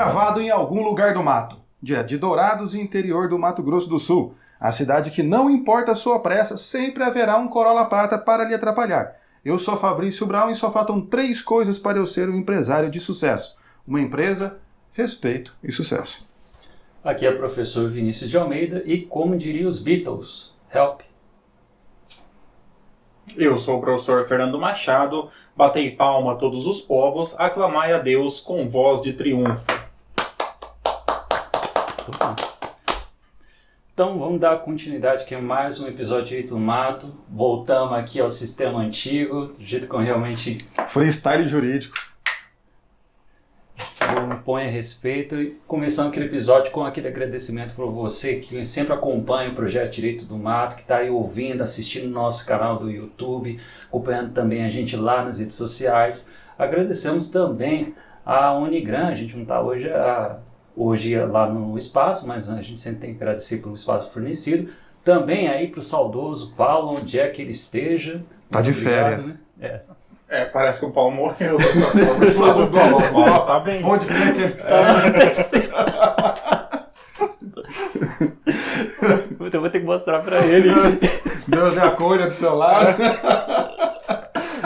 Gravado em algum lugar do mato, direto de Dourados, interior do Mato Grosso do Sul. A cidade que não importa a sua pressa, sempre haverá um Corolla Prata para lhe atrapalhar. Eu sou Fabrício Brown e só faltam 3 coisas para eu ser um empresário de sucesso. Uma empresa, respeito e sucesso. Aqui é o professor Vinícius de Almeida e, como diria os Beatles, help. Eu sou o professor Fernando Machado, batei palma a todos os povos, aclamai a Deus com voz de triunfo. Então vamos dar continuidade aqui a mais um episódio de Direito do Mato. Voltamos aqui ao sistema antigo, do jeito que eu realmente Freestyle jurídico. põe a respeito. E começando aquele episódio com aquele agradecimento para você que sempre acompanha o projeto Direito do Mato, que está aí ouvindo, assistindo o nosso canal do YouTube, acompanhando também a gente lá nas redes sociais. Agradecemos também a Unigran, a gente não está hoje lá no espaço, mas a gente sempre tem que agradecer pelo espaço fornecido. Também aí para o saudoso Paulo, onde é que ele esteja. Tá de Obrigado, férias. né? Parece que o Paulo morreu. O Paulo tá bem. Onde que ele está? Eu vou ter que mostrar para ele. Deus lhe acolha do seu lado.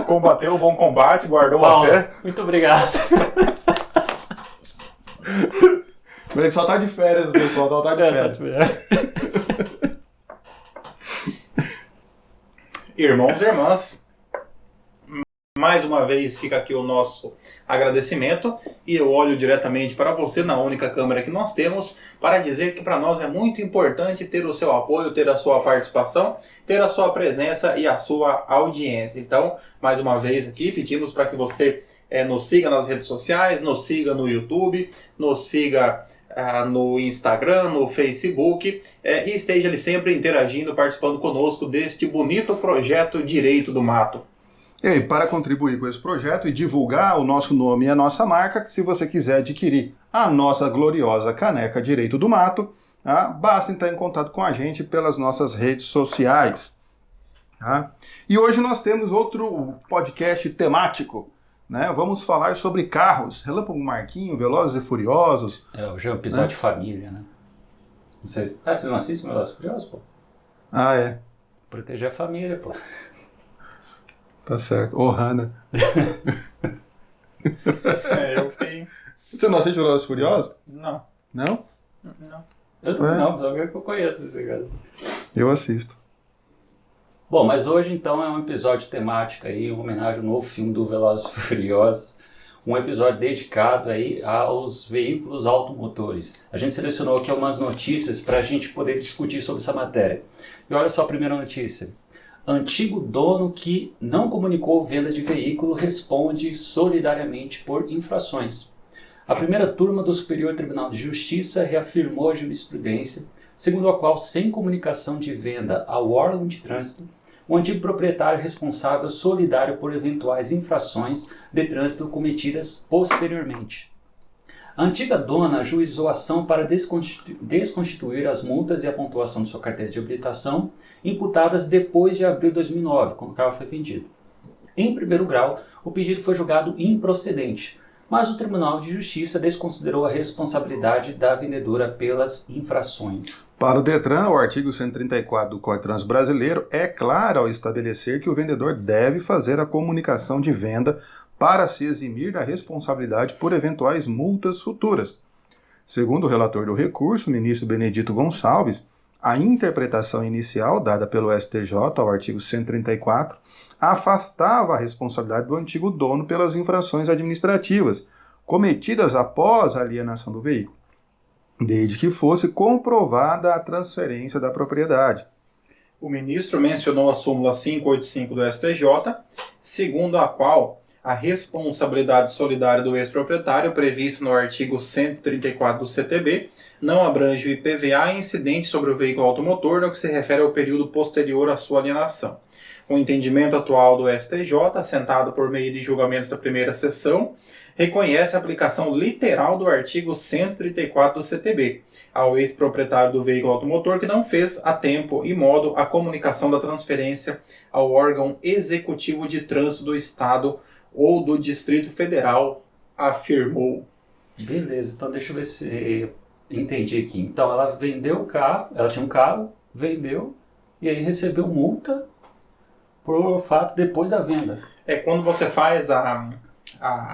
Combateu o bom combate, guardou Paulo, a fé. muito obrigado. Ele só tá de férias, pessoal. Só tá de férias. Irmãos e irmãs, mais uma vez fica aqui o nosso agradecimento e eu olho diretamente para você na única câmera que nós temos para dizer que para nós é muito importante ter o seu apoio, ter a sua participação, ter a sua presença e a sua audiência. Então, mais uma vez aqui pedimos para que você nos siga nas redes sociais, nos siga no YouTube, nos siga no Instagram, no Facebook e esteja ali sempre interagindo, participando conosco deste bonito projeto Direito do Mato. E aí, para contribuir com esse projeto e divulgar o nosso nome e a nossa marca, se você quiser adquirir a nossa gloriosa caneca Direito do Mato, basta entrar em contato com a gente pelas nossas redes sociais. E hoje nós temos outro podcast temático. Vamos falar sobre carros, Relâmpago Marquinho, Velozes e Furiosos. Hoje é um episódio de família, né? Não sei se... você não assiste Velozes e Furiosos, pô? É. Proteger a família, pô. Tá certo. Hannah. Eu fiquei... Você não assiste Velozes e Furiosos? Não. Não? Não. Eu também não, só que eu conheço esse cara. Eu assisto. Bom, mas hoje então é um episódio temático aí, uma homenagem ao novo filme do Velozes e Furiosos, um episódio dedicado aí aos veículos automotores. A gente selecionou aqui algumas notícias para a gente poder discutir sobre essa matéria. E olha só a primeira notícia. Antigo dono que não comunicou venda de veículo responde solidariamente por infrações. A primeira turma do Superior Tribunal de Justiça reafirmou a jurisprudência segundo a qual, sem comunicação de venda ao órgão de trânsito, o antigo proprietário responsável solidário por eventuais infrações de trânsito cometidas posteriormente. A antiga dona ajuizou ação para desconstituir as multas e a pontuação de sua carteira de habilitação imputadas depois de abril de 2009, quando o carro foi vendido. Em primeiro grau, o pedido foi julgado improcedente, mas o Tribunal de Justiça desconsiderou a responsabilidade da vendedora pelas infrações. Para o Detran, o artigo 134 do Código de Trânsito Brasileiro é claro ao estabelecer que o vendedor deve fazer a comunicação de venda para se eximir da responsabilidade por eventuais multas futuras. Segundo o relator do recurso, o ministro Benedito Gonçalves, a interpretação inicial dada pelo STJ ao artigo 134 afastava a responsabilidade do antigo dono pelas infrações administrativas cometidas após a alienação do veículo, desde que fosse comprovada a transferência da propriedade. O ministro mencionou a súmula 585 do STJ, segundo a qual a responsabilidade solidária do ex-proprietário, prevista no artigo 134 do CTB, não abrange o IPVA incidente sobre o veículo automotor no que se refere ao período posterior à sua alienação. O entendimento atual do STJ, assentado por meio de julgamentos da primeira sessão, reconhece a aplicação literal do artigo 134 do CTB ao ex-proprietário do veículo automotor que não fez a tempo e modo a comunicação da transferência ao órgão executivo de trânsito do Estado ou do Distrito Federal, afirmou. Beleza, então deixa eu ver se entendi aqui. Então ela vendeu o carro, ela tinha um carro, vendeu e aí recebeu multa por fato depois da venda. Quando você faz a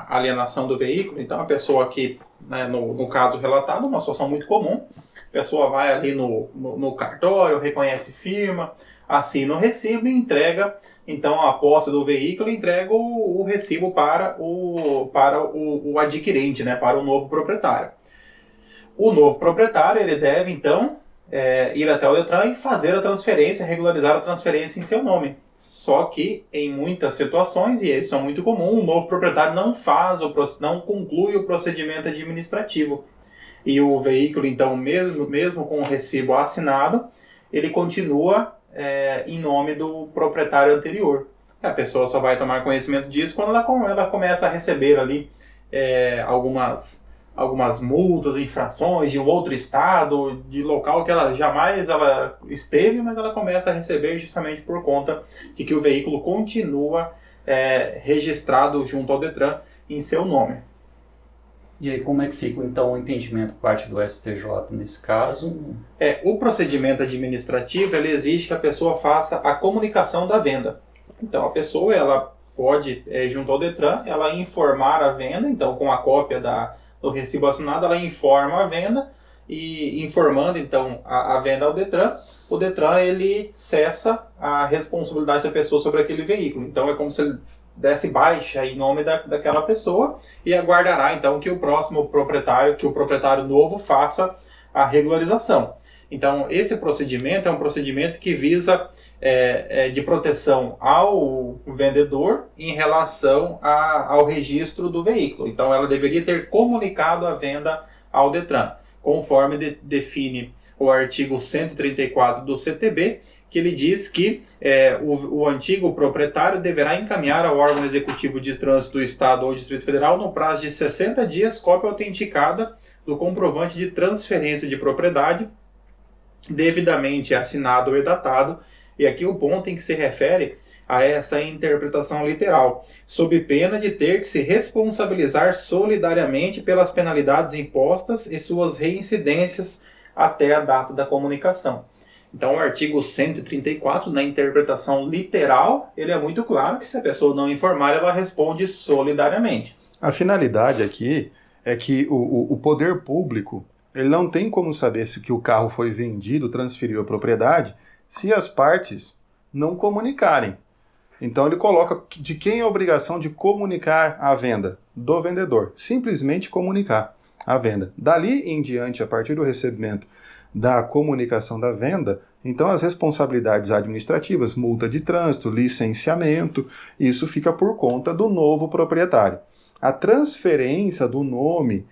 alienação do veículo, então a pessoa que, né, no caso relatado, uma situação muito comum, a pessoa vai ali no cartório, reconhece firma, assina o recibo e entrega, então, a posse do veículo e entrega o recibo para o adquirente, né, para o novo proprietário. O novo proprietário ele deve, então, ir até o Detran e fazer a transferência, regularizar a transferência em seu nome. Só que, em muitas situações, e isso é muito comum, o novo proprietário não conclui o procedimento administrativo. E o veículo, então, mesmo com o recibo assinado, ele continua em nome do proprietário anterior. A pessoa só vai tomar conhecimento disso quando ela começa a receber ali algumas multas, infrações de um outro estado, de local que ela jamais esteve, mas ela começa a receber justamente por conta de que o veículo continua registrado junto ao Detran em seu nome. E aí como é que fica então o entendimento por parte do STJ nesse caso? O procedimento administrativo ele exige que a pessoa faça a comunicação da venda. Então a pessoa ela pode, junto ao Detran, ela informar a venda, então com a cópia do recibo assinado, ela informa a venda e informando então a venda ao Detran, o Detran ele cessa a responsabilidade da pessoa sobre aquele veículo. Então é como se ele desse baixa em nome daquela pessoa e aguardará então que o proprietário novo faça a regularização. Então esse procedimento é um procedimento que visa de proteção ao vendedor em relação ao registro do veículo. Então ela deveria ter comunicado a venda ao Detran, conforme define o artigo 134 do CTB, que ele diz que o antigo proprietário deverá encaminhar ao órgão executivo de trânsito do Estado ou Distrito Federal, no prazo de 60 dias, cópia autenticada do comprovante de transferência de propriedade, devidamente assinado e datado. E aqui o ponto em que se refere a essa interpretação literal, sob pena de ter que se responsabilizar solidariamente pelas penalidades impostas e suas reincidências até a data da comunicação. Então, o artigo 134, na interpretação literal, ele é muito claro que se a pessoa não informar, ela responde solidariamente. A finalidade aqui é que o poder público ele não tem como saber se que o carro foi vendido, transferiu a propriedade, se as partes não comunicarem. Então ele coloca de quem é a obrigação de comunicar a venda? Do vendedor. Simplesmente comunicar a venda. Dali em diante, a partir do recebimento da comunicação da venda, então as responsabilidades administrativas, multa de trânsito, licenciamento, isso fica por conta do novo proprietário. A transferência do nome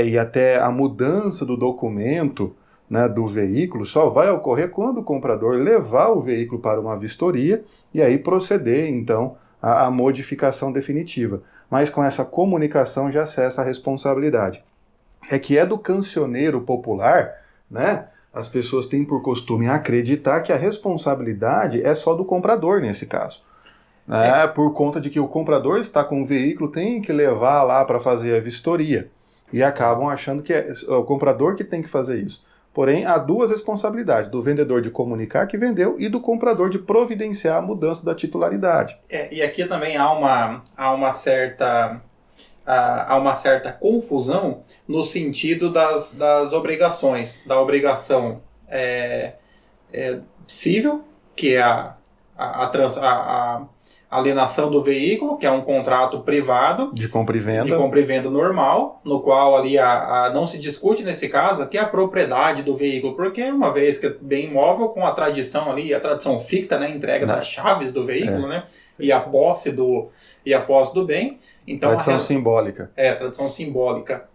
e até a mudança do documento, né, do veículo só vai ocorrer quando o comprador levar o veículo para uma vistoria e aí proceder então à modificação definitiva. Mas com essa comunicação já cessa a responsabilidade. É que é do cancioneiro popular, né? As pessoas têm por costume acreditar que a responsabilidade é só do comprador nesse caso. Por conta de que o comprador está com o veículo, tem que levar lá para fazer a vistoria. E acabam achando que é o comprador que tem que fazer isso. Porém, há duas responsabilidades, do vendedor de comunicar que vendeu e do comprador de providenciar a mudança da titularidade. E aqui também há uma certa confusão no sentido das obrigações, da obrigação civil, que é a alienação do veículo, que é um contrato privado de compra e venda normal, no qual ali não se discute nesse caso aqui a propriedade do veículo, porque uma vez que é bem imóvel, com a tradição ali, a tradição ficta, né, entrega das chaves do veículo, né, e a posse do bem. Então, tradição simbólica. Tradição simbólica.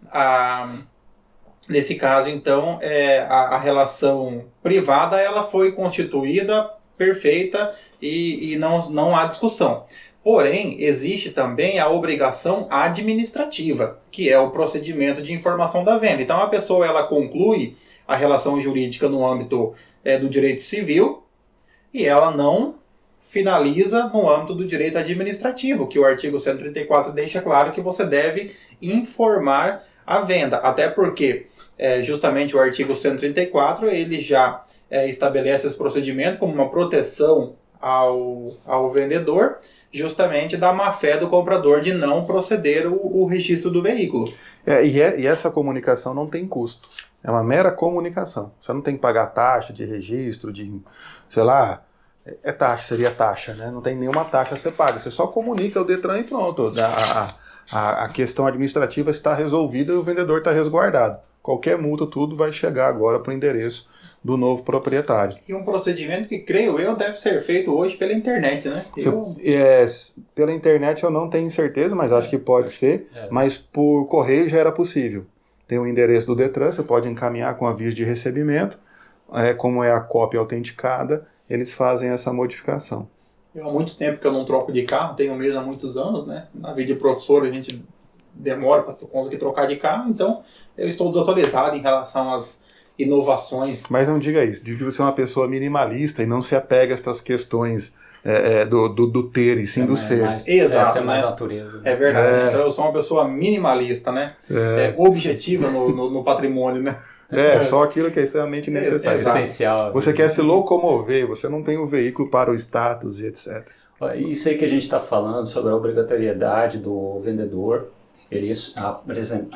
Nesse caso, então, a relação privada ela foi constituída, perfeita, e não há discussão. Porém, existe também a obrigação administrativa, que é o procedimento de informação da venda. Então, a pessoa ela conclui a relação jurídica no âmbito do direito civil e ela não finaliza no âmbito do direito administrativo, que o artigo 134 deixa claro que você deve informar à venda. Até porque justamente o artigo 134 ele já estabelece esse procedimento como uma proteção ao vendedor, justamente da má-fé do comprador de não proceder o registro do veículo. E essa comunicação não tem custo. É uma mera comunicação. Você não tem que pagar taxa de registro, sei lá, seria taxa, né? Não tem nenhuma taxa a ser paga. Você só comunica ao Detran e pronto. A questão administrativa está resolvida e o vendedor está resguardado. Qualquer multa, tudo vai chegar agora para o endereço do novo proprietário. E um procedimento que, creio eu, deve ser feito hoje pela internet, né? Pela internet eu não tenho certeza, mas acho que pode ser. Mas por correio já era possível. Tem o endereço do Detran, você pode encaminhar com aviso de recebimento. Como é a cópia autenticada, eles fazem essa modificação. Há muito tempo que eu não troco de carro, tenho mesmo há muitos anos, né? Na vida de professor a gente demora para conseguir trocar de carro, então eu estou desatualizado em relação às inovações. Mas não diga isso, diga que você é uma pessoa minimalista e não se apega a essas questões do ter e sim do ser. Exato, é mais natureza. É verdade, então eu sou uma pessoa minimalista, né? Objetiva no patrimônio, né? Só aquilo que é extremamente necessário. Essencial. Você quer se locomover, você não tem o veículo para o status e etc. Isso aí que a gente está falando sobre a obrigatoriedade do vendedor, ele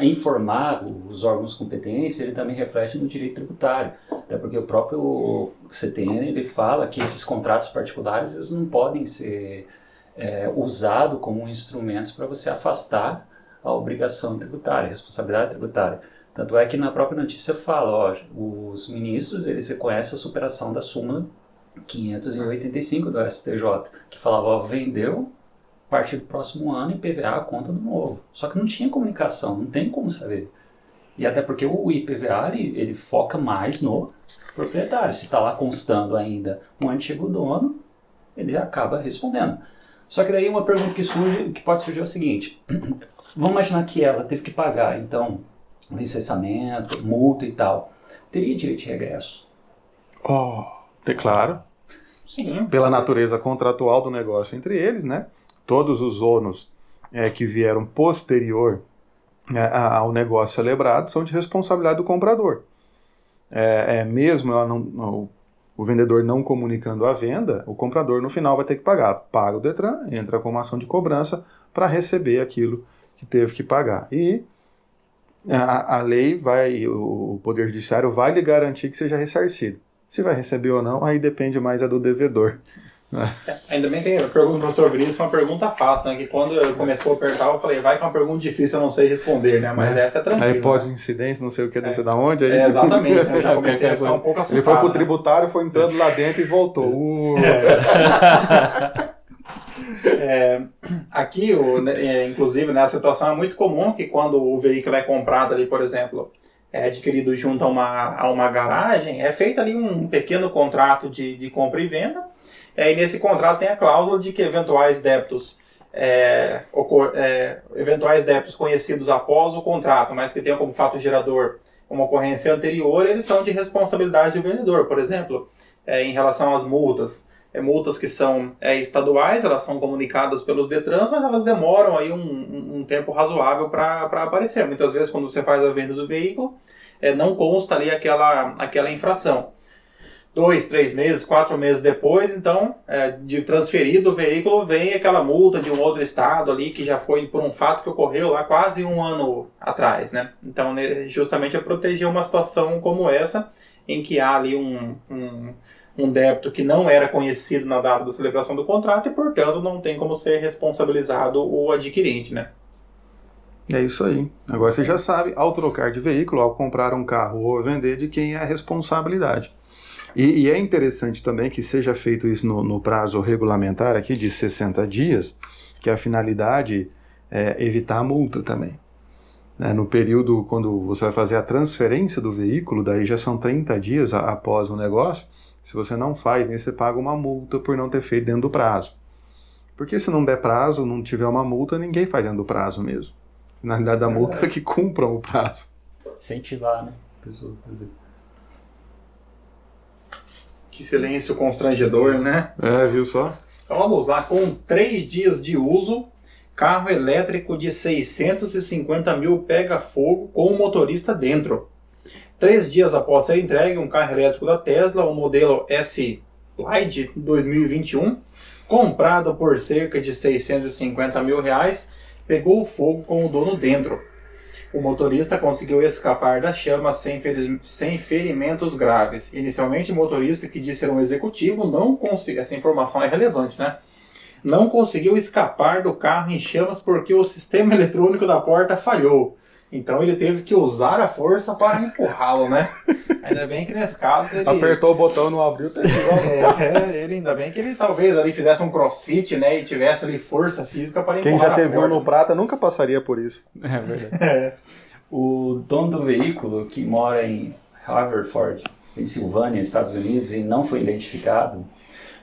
informar os órgãos competentes, ele também reflete no direito tributário. Até porque o próprio CTN ele fala que esses contratos particulares eles não podem ser usados como instrumentos para você afastar a obrigação tributária, a responsabilidade tributária. Tanto é que na própria notícia fala, os ministros eles reconhecem a superação da súmula 585 do STJ, que falava, vendeu, a partir do próximo ano IPVA a conta do novo. Só que não tinha comunicação, não tem como saber. E até porque o IPVA ele foca mais no proprietário. Se está lá constando ainda um antigo dono, ele acaba respondendo. Só que daí uma pergunta que pode surgir é o seguinte, vamos imaginar que ela teve que pagar, então, licenciamento, multa e tal. Teria direito de regresso? Claro. Sim. Pela natureza contratual do negócio entre eles, né? Todos os ônus que vieram posterior ao negócio celebrado são de responsabilidade do comprador. Mesmo o vendedor não comunicando a venda, o comprador no final vai ter que pagar. Paga o Detran, entra com uma ação de cobrança para receber aquilo que teve que pagar. E a lei o Poder Judiciário vai lhe garantir que seja ressarcido. Se vai receber ou não, aí depende mais do devedor. Ainda bem que a pergunta do professor Vinícius foi uma pergunta fácil, né? Que quando começou a apertar, eu falei, vai que é uma pergunta difícil, eu não sei responder, né? Mas essa é tranquila. Aí hipótese de incidência, não sei o que, não sei da onde. Aí... exatamente, eu já comecei a ficar um pouco assustado. Ele foi pro tributário, foi entrando lá dentro e voltou. Aqui, inclusive, né, a situação é muito comum que quando o veículo é comprado ali, por exemplo, é adquirido junto a uma garagem, é feito ali um pequeno contrato de compra e venda, e nesse contrato tem a cláusula de que eventuais débitos conhecidos após o contrato, mas que tenham como fato gerador uma ocorrência anterior, eles são de responsabilidade do vendedor. Por exemplo, em relação às multas, multas que são estaduais, elas são comunicadas pelos Detrans, mas elas demoram aí um tempo razoável para aparecer. Muitas vezes, quando você faz a venda do veículo, não consta ali aquela infração. 2, 3 meses, 4 meses depois, então, de transferido o veículo, vem aquela multa de um outro estado ali, que já foi por um fato que ocorreu lá quase um ano atrás, né? Então, justamente é proteger uma situação como essa, em que há ali um débito que não era conhecido na data da celebração do contrato e, portanto, não tem como ser responsabilizado o adquirente, né? É isso aí. Agora você já sabe, ao trocar de veículo, ao comprar um carro ou vender, de quem é a responsabilidade. E é interessante também que seja feito isso no prazo regulamentar aqui de 60 dias, que a finalidade é evitar a multa também. No período, quando você vai fazer a transferência do veículo, daí já são 30 dias após o negócio, se você não faz, você paga uma multa por não ter feito dentro do prazo. Porque se não der prazo, não tiver uma multa, ninguém faz dentro do prazo mesmo. A finalidade da multa é que cumpram o prazo. Incentivar, né? A pessoa fazer. Que silêncio constrangedor, né? Viu só? Então vamos lá, com 3 dias de uso, Carro elétrico de 650 mil pega fogo com o motorista dentro. 3 dias após ser entregue, um carro elétrico da Tesla, o modelo S-Plaid 2021, comprado por cerca de 650 mil reais, pegou fogo com o dono dentro. O motorista conseguiu escapar da chama sem ferimentos graves. Inicialmente, o motorista, que disse ser um executivo, não conseguiu... Essa informação é relevante, né? Não conseguiu escapar do carro em chamas porque o sistema eletrônico da porta falhou. Então ele teve que usar a força para empurrá-lo, né? Ainda bem que nesse caso ele... Apertou o botão, não abriu, tá ele ainda bem que ele talvez ali fizesse um crossfit, né? E tivesse ali força física para empurrar. Quem já teve um no prata nunca passaria por isso. É verdade. O dono do veículo, que mora em Haverford, Pensilvânia, Estados Unidos, e não foi identificado,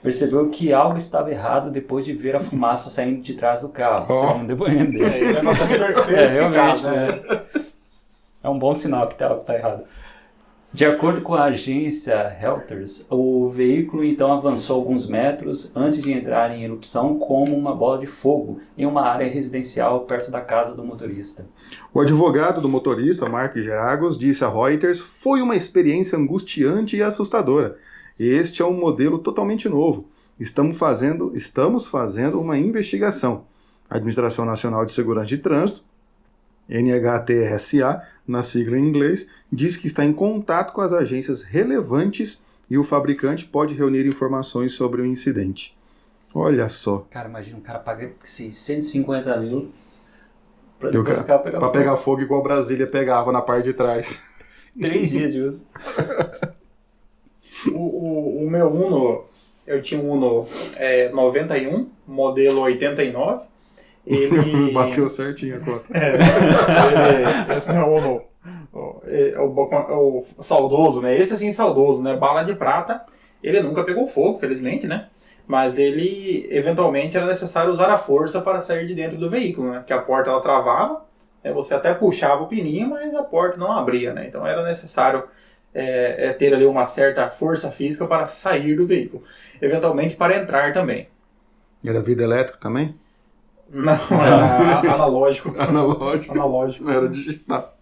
percebeu que algo estava errado depois de ver a fumaça saindo de trás do carro. Segundo o depoimento dele. Ele é bastante perspicaz, né? É um bom sinal que está errado. De acordo com a agência Reuters, o veículo então avançou alguns metros antes de entrar em erupção como uma bola de fogo em uma área residencial perto da casa do motorista. O advogado do motorista, Mark Geragos, disse a Reuters: "Foi uma experiência angustiante e assustadora. Este é um modelo totalmente novo. Estamos fazendo uma investigação. A Administração Nacional de Segurança de Trânsito, NHTSA, na sigla em inglês, diz que está em contato com as agências relevantes e o fabricante pode reunir informações sobre o incidente." Olha só. Cara, imagina um cara paga 650 mil para pegar fogo igual Brasília pegava na parte de trás. 3 dias de uso. O meu Uno, eu tinha um Uno 91, modelo 89. Ele... Bateu certinho a conta. Esse meu Uno, o saudoso, né? Esse assim, saudoso, né? Bala de prata. Ele nunca pegou fogo, felizmente, né? Mas ele, eventualmente, era necessário usar a força para sair de dentro do veículo, né? Porque a porta, ela travava, né? Você até puxava o pininho, mas a porta não abria, né? Então era necessário ter ali uma certa força física para sair do veículo. Eventualmente para entrar também. Era vidro elétrico também? Não, era analógico. Analógico, não era digital.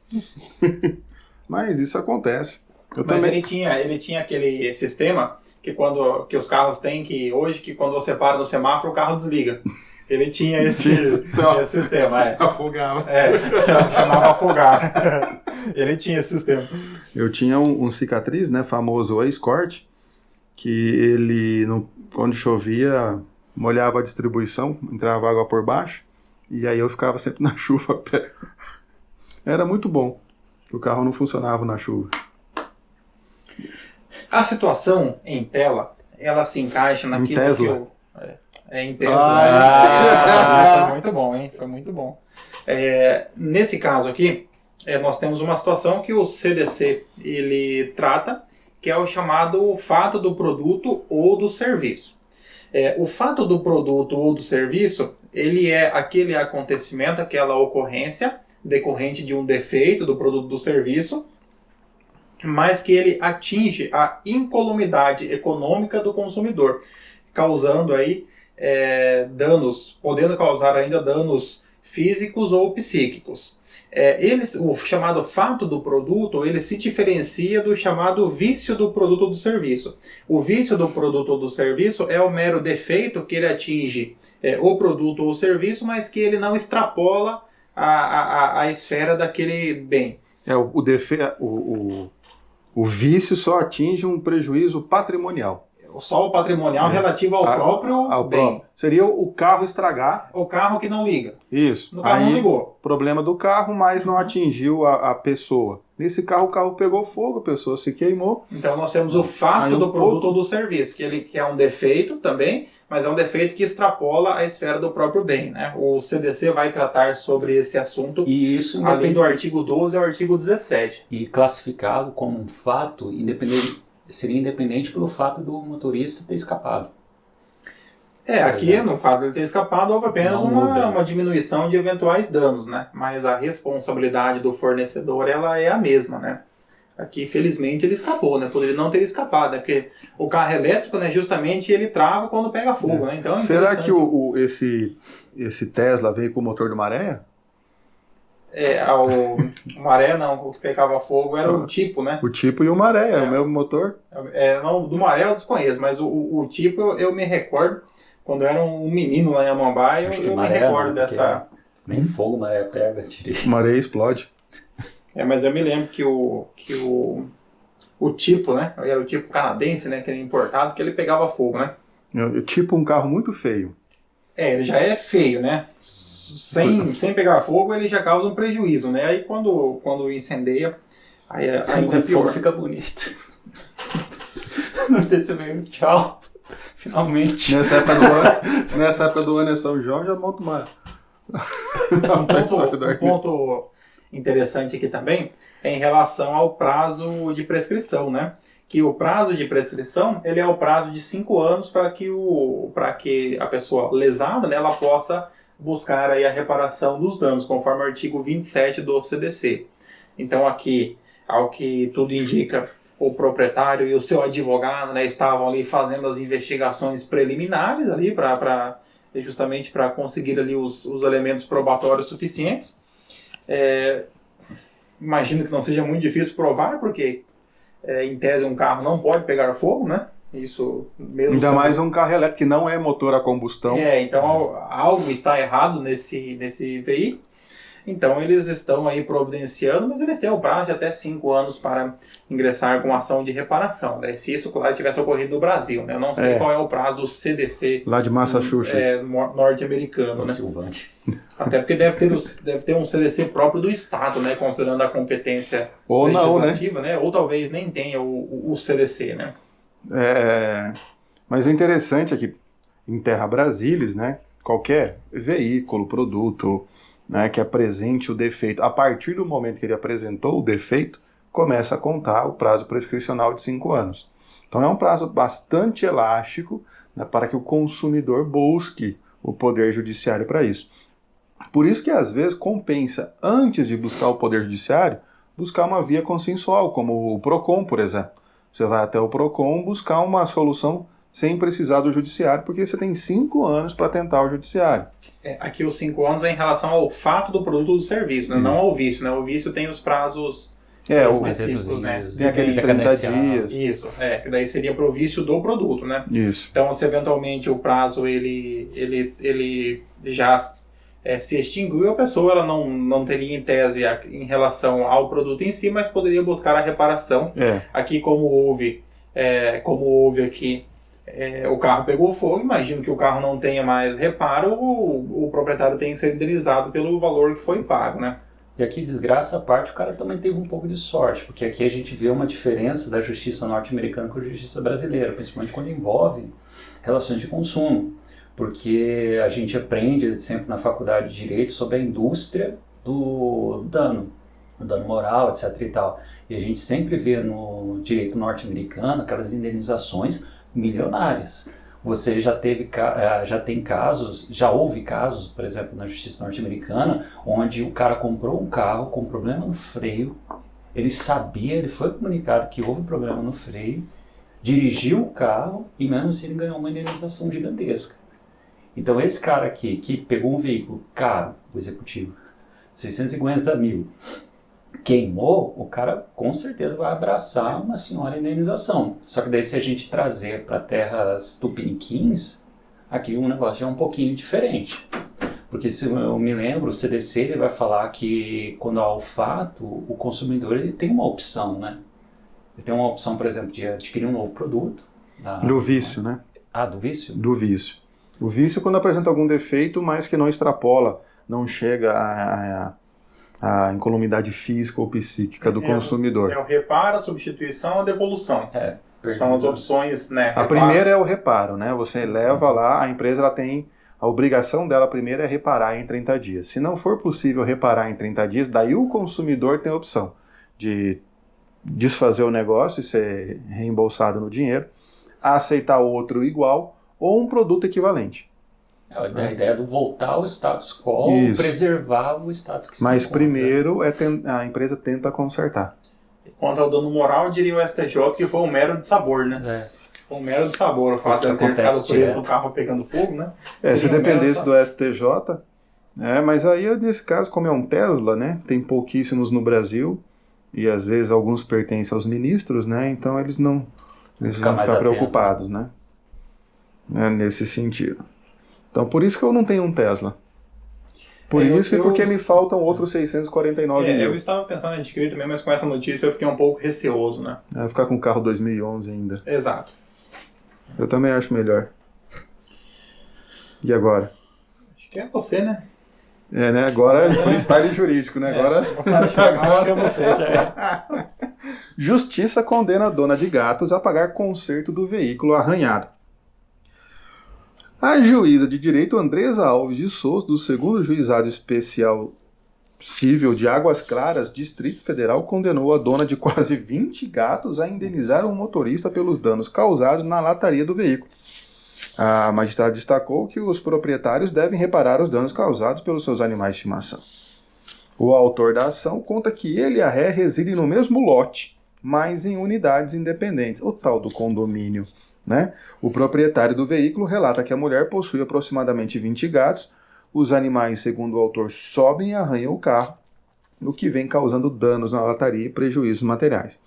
Mas isso acontece. Mas ele tinha aquele sistema que os carros têm hoje, que quando você para no semáforo, o carro desliga. Ele tinha esse sistema. Afogava. Chamava afogar. Ele tinha esse sistema. Eu tinha um cicatriz, né, famoso Escort, que ele, quando chovia, molhava a distribuição, entrava água por baixo, e aí eu ficava sempre na chuva a pé. Era muito bom. O carro não funcionava na chuva. A situação em tela, ela se encaixa naquilo Tesla. que eu... em Tesla. Foi muito bom, hein? Foi muito bom. Nesse caso aqui, nós temos uma situação que o CDC ele trata, que é o chamado fato do produto ou do serviço. O fato do produto ou do serviço, ele é aquele acontecimento, aquela ocorrência decorrente de um defeito do produto ou do serviço, mas que ele atinge a incolumidade econômica do consumidor, causando aí danos, podendo causar ainda danos físicos ou psíquicos. O chamado fato do produto, ele se diferencia do chamado vício do produto ou do serviço. O vício do produto ou do serviço é o mero defeito que ele atinge o produto ou o serviço, mas que ele não extrapola a esfera daquele bem. O vício só atinge um prejuízo patrimonial. Só o patrimonial relativo ao próprio bem. Seria o carro estragar. O carro que não liga. Isso. O carro não ligou. Problema do carro, mas não atingiu a pessoa. Nesse carro, o carro pegou fogo, a pessoa se queimou. Então nós temos o fato do produto ou do serviço, que é um defeito também, mas é um defeito que extrapola a esfera do próprio bem, né? O CDC vai tratar sobre esse assunto, e isso além do artigo 12 ao artigo 17. E classificado como um fato seria independente pelo fato do motorista ter escapado. Aqui no fato de ele ter escapado houve apenas uma diminuição de eventuais danos, né? Mas a responsabilidade do fornecedor ela é a mesma, né? Aqui, felizmente, ele escapou, né? Poderia não ter escapado, né? Porque o carro elétrico, né, justamente, ele trava quando pega fogo, né? Então, será que esse Tesla veio com o motor do Maré? O Maré não, o que pegava fogo era o tipo, né? O tipo e o Maré, é o mesmo motor? Não, do Maré eu desconheço, mas o tipo eu me recordo, quando eu era um menino lá em Amambai, eu me recordo dessa... Nem fogo Maré pega, tirei. O Maré explode. Mas eu me lembro que o tipo, né? Era o tipo canadense, né? Que era importado, que ele pegava fogo, né? Tipo um carro muito feio. Ele já é feio, né? Sem pegar fogo, ele já causa um prejuízo, né? Aí quando incendeia, aí ainda é pior. Fogo fica bonito. Não tem esse meio, tchau. Finalmente. Nessa época do ano é São João, já monto uma... Um ponto interessante aqui também é em relação ao prazo de prescrição, né? Que o prazo de prescrição, ele é o prazo de 5 anos para que a pessoa lesada, né, ela possa buscar aí a reparação dos danos, conforme o artigo 27 do CDC. Então aqui, ao que tudo indica, o proprietário e o seu advogado, né, estavam ali fazendo as investigações preliminares ali justamente para conseguir ali os elementos probatórios suficientes. Imagino que não seja muito difícil provar, porque em tese um carro não pode pegar fogo, né? Isso mesmo. Ainda mais um carro elétrico que não é motor a combustão. Então algo está errado nesse veículo. Então eles estão aí providenciando, mas eles têm o prazo de até 5 anos para ingressar com ação de reparação, né? Se isso, claro, tivesse ocorrido no Brasil, né? Eu não sei qual é o prazo do CDC lá de Massachusetts, norte-americano, né? Até porque deve ter um CDC próprio do estado, né? Considerando a competência legislativa, né? Ou talvez nem tenha o CDC, né? Mas o interessante é que em Terra Brasilis, né? Qualquer veículo, produto, né, que apresente o defeito, a partir do momento que ele apresentou o defeito, começa a contar o prazo prescricional de 5 anos. Então é um prazo bastante elástico, né, para que o consumidor busque o poder judiciário para isso. Por isso que às vezes compensa, antes de buscar o poder judiciário, buscar uma via consensual, como o PROCON, por exemplo. Você vai até o PROCON buscar uma solução sem precisar do judiciário, porque você tem 5 anos para tentar o judiciário. Aqui os 5 anos é em relação ao fato do produto ou do serviço, né? Não ao vício, né? O vício tem os prazos específicos, né? Tem aqueles 30 dias. Isso, que daí seria para o vício do produto, né? Isso. Então, se eventualmente o prazo ele já se extinguiu, a pessoa ela não teria em tese em relação ao produto em si, mas poderia buscar a reparação. Aqui, como houve aqui, o carro pegou fogo, imagino que o carro não tenha mais reparo, o proprietário tem que ser indenizado pelo valor que foi pago, né? E aqui, desgraça à parte, o cara também teve um pouco de sorte, porque aqui a gente vê uma diferença da justiça norte-americana com a justiça brasileira, principalmente quando envolve relações de consumo, porque a gente aprende sempre na faculdade de Direito sobre a indústria do dano, o dano moral, etc. e tal. E a gente sempre vê no direito norte-americano aquelas indenizações milionárias. Você já houve casos, por exemplo, na justiça norte-americana, onde o cara comprou um carro com problema no freio, ele foi comunicado que houve problema no freio, dirigiu o carro e mesmo assim ele ganhou uma indenização gigantesca. Então esse cara aqui, que pegou um veículo caro, o executivo, 650 mil, queimou, o cara com certeza vai abraçar uma senhora indenização. Só que daí se a gente trazer para terras tupiniquins, aqui o negócio já é um pouquinho diferente. Porque se eu me lembro, o CDC ele vai falar que quando há o fato, o consumidor ele tem uma opção, né? Ele tem uma opção, por exemplo, de adquirir um novo produto. Do vício, né? Do vício? Do vício. O vício quando apresenta algum defeito, mas que não extrapola, não chega a incolumidade física ou psíquica do consumidor. O reparo, a substituição, a devolução. São as opções, né? A primeira é o reparo, né? Você leva lá, a empresa ela tem a obrigação dela primeiro é reparar em 30 dias. Se não for possível reparar em 30 dias, daí o consumidor tem a opção de desfazer o negócio e ser reembolsado no dinheiro, aceitar outro igual ou um produto equivalente. A ideia do voltar ao status quo, preservar o status que se Mas encontra. primeiro a empresa tenta consertar. Contra o dano moral, diria o STJ que foi um mero de sabor, né? Foi um mero de sabor o fato de ele ter ficado preso no carro pegando fogo, né? Se dependesse do STJ, mas aí nesse caso, como é um Tesla, né? Tem pouquíssimos no Brasil e às vezes alguns pertencem aos ministros, né? Então eles vão ficar preocupados, né? Nesse sentido. Então por isso que eu não tenho um Tesla. Por isso e porque me faltam outros 649 mil. Eu estava pensando em adquirir também, mas com essa notícia eu fiquei um pouco receoso, né? Ficar com o carro 2011 ainda. Exato. Eu também acho melhor. E agora? Acho que é você, né? Né? Agora é freestyle jurídico, né? Agora é você. Justiça condena a dona de gatos a pagar conserto do veículo arranhado. A juíza de direito Andresa Alves de Souza, do 2º Juizado Especial Cível de Águas Claras, Distrito Federal, condenou a dona de quase 20 gatos a indenizar um motorista pelos danos causados na lataria do veículo. A magistrada destacou que os proprietários devem reparar os danos causados pelos seus animais de estimação. O autor da ação conta que ele e a ré residem no mesmo lote, mas em unidades independentes, o tal do condomínio. Né? O proprietário do veículo relata que a mulher possui aproximadamente 20 gatos. Os animais, segundo o autor, sobem e arranham o carro, o que vem causando danos na lataria e prejuízos materiais.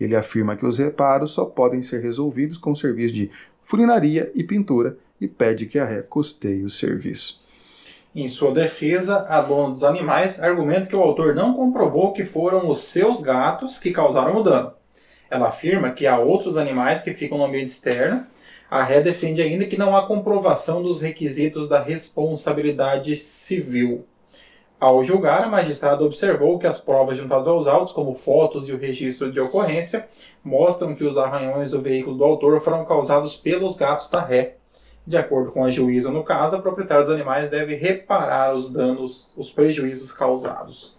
Ele afirma que os reparos só podem ser resolvidos com serviço de funilaria e pintura e pede que a ré custeie o serviço. Em sua defesa, a dona dos animais argumenta que o autor não comprovou que foram os seus gatos que causaram o dano. Ela afirma que há outros animais que ficam no ambiente externo. A ré defende ainda que não há comprovação dos requisitos da responsabilidade civil. Ao julgar, a magistrada observou que as provas juntadas aos autos, como fotos e o registro de ocorrência, mostram que os arranhões do veículo do autor foram causados pelos gatos da ré. De acordo com a juíza no caso, a proprietária dos animais deve reparar os danos, os prejuízos causados.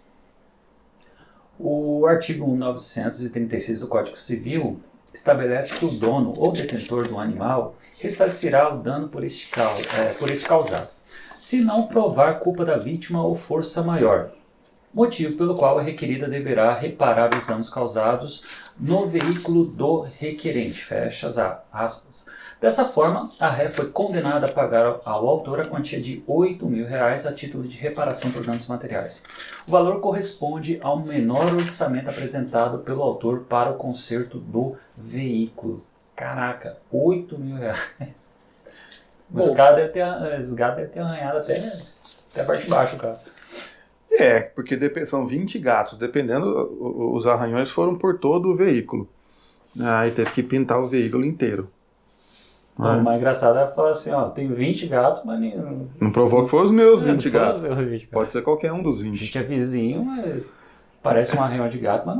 O artigo 936 do Código Civil estabelece que o dono ou detentor do animal ressarcirá o dano por este causado, se não provar culpa da vítima ou força maior, motivo pelo qual a requerida deverá reparar os danos causados no veículo do requerente. Fecha as aspas. Dessa forma, a ré foi condenada a pagar ao autor a quantia de R$ 8.000 a título de reparação por danos materiais. O valor corresponde ao menor orçamento apresentado pelo autor para o conserto do veículo. Caraca, R$ 8.000. Os gatos devem ter arranhado até a parte de baixo, cara. Porque são 20 gatos, dependendo, os arranhões foram por todo o veículo. Aí teve que pintar o veículo inteiro. O mais engraçado é falar assim, tem 20 gatos, mas não provou que foram os meus 20 gatos. Gatos. Pode ser qualquer um dos 20. A gente é vizinho, mas parece um arranhão de gato, mas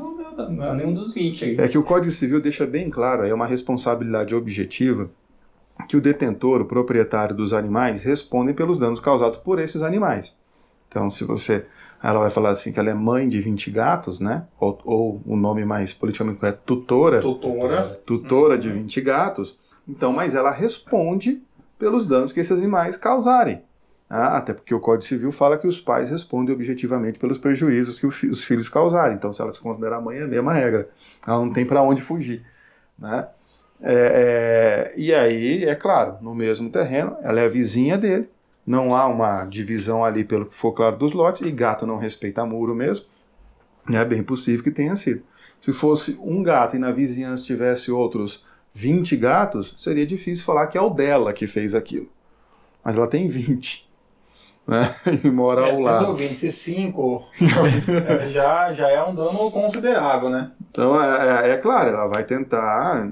não é nenhum dos 20 aí. É que o Código Civil deixa bem claro, é uma responsabilidade objetiva, que o detentor, o proprietário dos animais, respondem pelos danos causados por esses animais. Então, ela vai falar assim que ela é mãe de 20 gatos, né? Ou o nome mais politicamente correto, tutora de 20 gatos. Então, mas ela responde pelos danos que esses animais causarem. Até porque o Código Civil fala que os pais respondem objetivamente pelos prejuízos que os filhos causarem. Então, se ela se considerar mãe, é a mesma regra. Ela não tem para onde fugir. Né? E aí, é claro, no mesmo terreno, ela é a vizinha dele. Não há uma divisão ali pelo que for claro dos lotes. E gato não respeita muro mesmo. É bem possível que tenha sido. Se fosse um gato e na vizinhança tivesse outros 20 gatos, seria difícil falar que é o dela que fez aquilo. Mas ela tem 20. Né? E mora ao lado. 25 já é um dano considerável, né? Então, é claro, ela vai tentar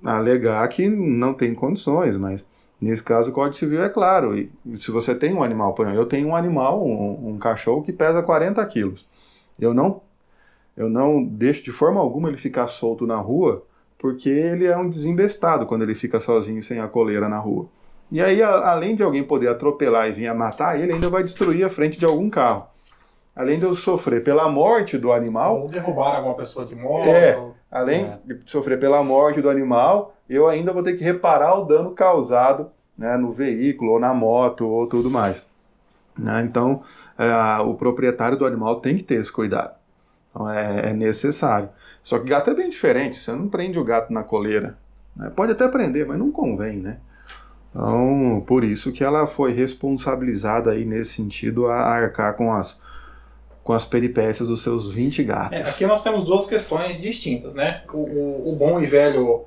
alegar que não tem condições, mas nesse caso o Código Civil é claro. E se você tem um animal, por exemplo, eu tenho um animal, um cachorro que pesa 40 quilos. Eu não deixo de forma alguma ele ficar solto na rua, porque ele é um desembestado quando ele fica sozinho sem a coleira na rua. E aí, além de alguém poder atropelar e vir a matar, ele ainda vai destruir a frente de algum carro. Além de eu sofrer pela morte do animal... Ou derrubar alguma pessoa de moto. Além de sofrer pela morte do animal, eu ainda vou ter que reparar o dano causado, né, no veículo, ou na moto, ou tudo mais. Né? Então, o proprietário do animal tem que ter esse cuidado. Então, é necessário. Só que gato é bem diferente, você não prende o gato na coleira, né? Pode até prender, mas não convém, né? Então, por isso que ela foi responsabilizada aí nesse sentido a arcar com as peripécias dos seus 20 gatos. Aqui nós temos duas questões distintas, né? O bom e velho,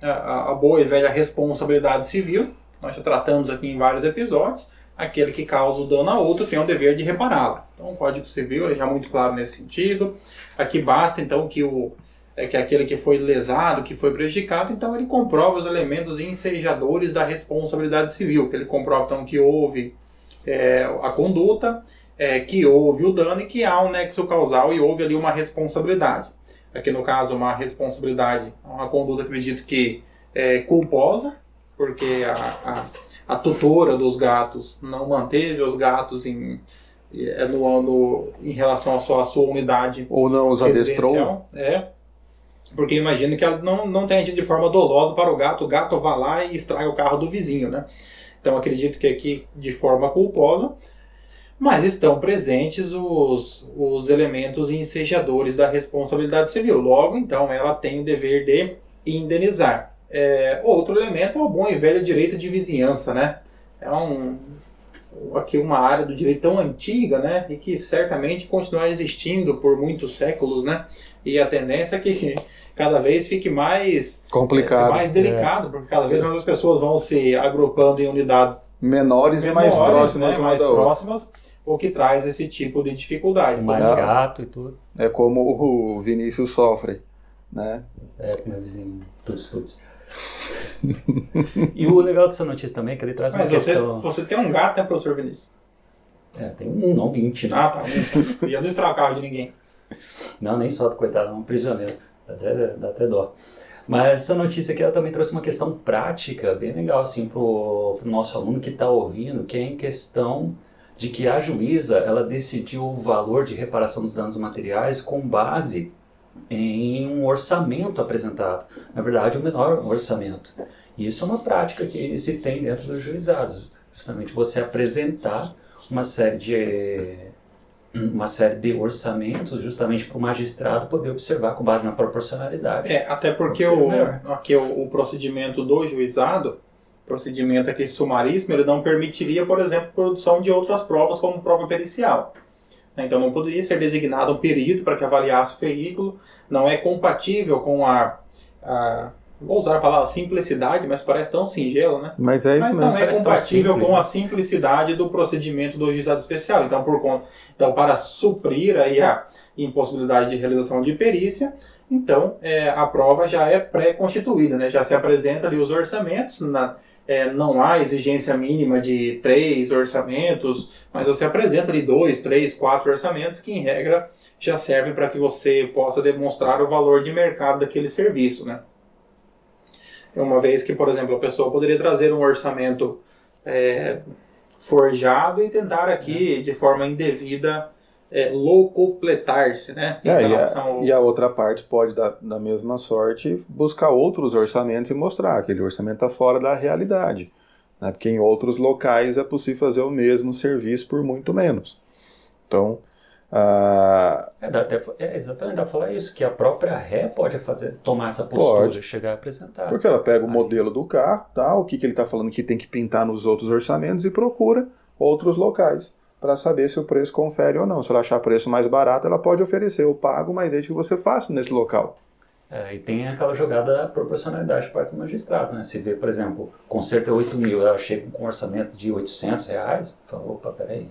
a boa e velha responsabilidade civil, nós já tratamos aqui em vários episódios, aquele que causa o dano a outro tem o dever de repará-lo. Então o Código Civil ele já é muito claro nesse sentido. Aqui basta então que aquele que foi lesado, que foi prejudicado, então ele comprova os elementos ensejadores da responsabilidade civil, que ele comprova então que houve a conduta, que houve o dano e que há um nexo causal e houve ali uma responsabilidade. Aqui no caso uma responsabilidade, uma conduta acredito que culposa, porque a tutora dos gatos não manteve os gatos em relação à sua unidade ou não os adestrou. Porque imagino que ela não tenha agido de forma dolosa para o gato vá lá e estraga o carro do vizinho, né? Então acredito que aqui de forma culposa, mas estão presentes os elementos ensejadores da responsabilidade civil. Logo, então, ela tem o dever de indenizar. Outro elemento é o bom e velho direito de vizinhança, né? Aqui uma área do direito tão antiga, né? E que certamente continuará existindo por muitos séculos, né? E a tendência é que cada vez fique mais complicado, mais delicado, porque cada vez mais as pessoas vão se agrupando em unidades menores e mais próximas, né? Mais próximas, o que traz esse tipo de dificuldade. Mais gato e tudo. É como o Vinícius sofre, né? Com meu vizinho, tudo. E o legal dessa notícia também é que ele traz uma questão... Você tem um gato, né, professor Vinícius? Tem um, não 20, né? Tá. E eu não estrago o carro de ninguém. Não, nem só, coitado, é um prisioneiro. Dá até dó. Mas essa notícia aqui ela também trouxe uma questão prática bem legal assim, pro nosso aluno que está ouvindo, que é em questão de que a juíza ela decidiu o valor de reparação dos danos materiais com base em um orçamento apresentado. Na verdade, o menor orçamento. E isso é uma prática que se tem dentro dos juizados. Justamente você apresentar uma série de orçamentos justamente para o magistrado poder observar com base na proporcionalidade. Até porque o procedimento do juizado, procedimento aqui sumaríssimo, ele não permitiria, por exemplo, a produção de outras provas como prova pericial. Então não poderia ser designado um perito para que avaliasse o veículo, não é compatível com vou usar a palavra simplicidade, mas parece tão singelo, né? Mas é isso mesmo. Não é compatível com a simplicidade do procedimento do juizado especial. Então, para suprir aí a impossibilidade de realização de perícia, então a prova já é pré-constituída, né? Já se apresenta ali os orçamentos, não há exigência mínima de 3 orçamentos, mas você apresenta ali 2, 3, 4 orçamentos que, em regra, já servem para que você possa demonstrar o valor de mercado daquele serviço, né? Uma vez que, por exemplo, a pessoa poderia trazer um orçamento forjado e tentar aqui, de forma indevida, locupletar-se, né? E a outra parte pode, da mesma sorte, buscar outros orçamentos e mostrar que aquele orçamento está fora da realidade, né? Porque em outros locais é possível fazer o mesmo serviço por muito menos. Então... exatamente, dá pra falar isso, que a própria ré pode tomar essa postura, chegar a apresentar. Porque ela pega o modelo do carro, o que ele está falando que tem que pintar nos outros orçamentos e procura outros locais para saber se o preço confere ou não. Se ela achar preço mais barato, ela pode oferecer o pago, mas desde que você faça nesse local. E tem aquela jogada da proporcionalidade por parte do magistrado, né? Se vê, por exemplo, conserto é 8 mil, ela chega com um orçamento de R$800, fala, opa, peraí.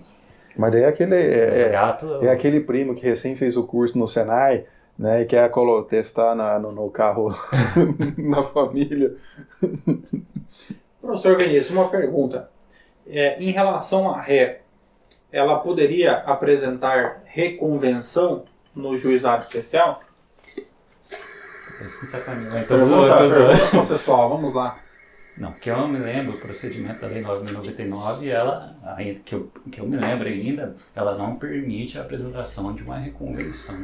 Mas daí é aquele primo que recém fez o curso no Senai, né, e quer testar no carro na família. Professor Vinícius, uma pergunta. Em relação à ré, ela poderia apresentar reconvenção no juizado especial? Pergunta processual, vamos lá. Não, que eu me lembro, o procedimento da Lei 9.099, ela, que eu me lembro ainda, ela não permite a apresentação de uma reconvenção.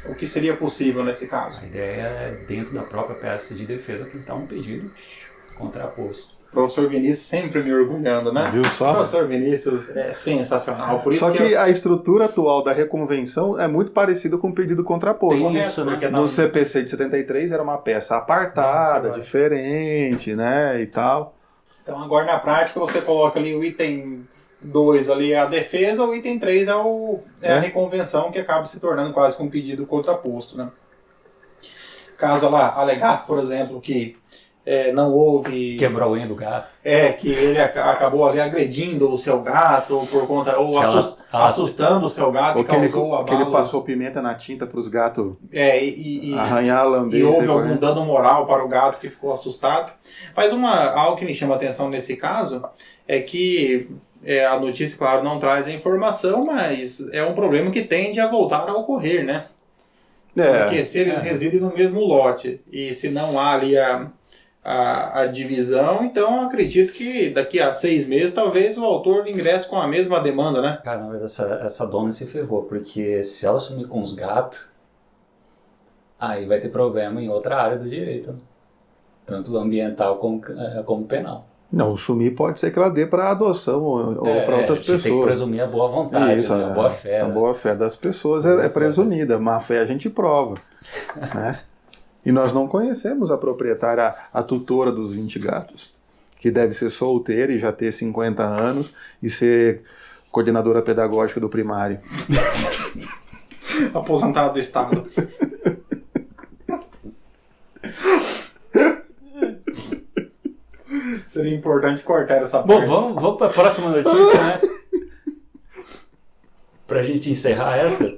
O que seria possível nesse caso? A ideia é, dentro da própria peça de defesa, apresentar um pedido contraposto. Professor Vinícius sempre me orgulhando, né? Viu só? Professor Vinícius é sensacional. Por isso Só que a estrutura atual da reconvenção é muito parecida com o pedido contraposto. Tem isso, né? No CPC de 73 era uma peça apartada, diferente, né, e tal. Então agora na prática você coloca ali o item 2 ali é a defesa, o item 3 é a reconvenção, que acaba se tornando quase que um pedido contraposto, né? Caso ela alegasse, por exemplo, que não houve... Quebrou o unha do gato. Que ele acabou ali agredindo o seu gato por conta... Ou assustando o seu gato ou que causou o abalo. Que ele passou pimenta na tinta para os gatos arranhar, lamber. E houve algum dano moral para o gato que ficou assustado. Mas algo que me chama a atenção nesse caso é que a notícia, claro, não traz a informação, mas é um problema que tende a voltar a ocorrer, né? Porque se eles residem no mesmo lote e se não há ali a divisão, então eu acredito que daqui a 6 meses talvez o autor ingresse com a mesma demanda, né? Cara, na verdade, essa dona se ferrou, porque se ela sumir com os gatos, aí vai ter problema em outra área do direito, né? Tanto ambiental como penal. Não, o sumir pode ser que ela dê para adoção ou para outras pessoas. Tem que presumir a boa vontade, isso, né? A boa fé. A boa fé das pessoas é presumida, má fé a gente prova, né? E nós não conhecemos a proprietária, a tutora dos 20 gatos, que deve ser solteira e já ter 50 anos e ser coordenadora pedagógica do primário. Aposentada do Estado. Seria importante cortar essa parte. Bom, vamos para a próxima notícia, né? Pra gente encerrar essa.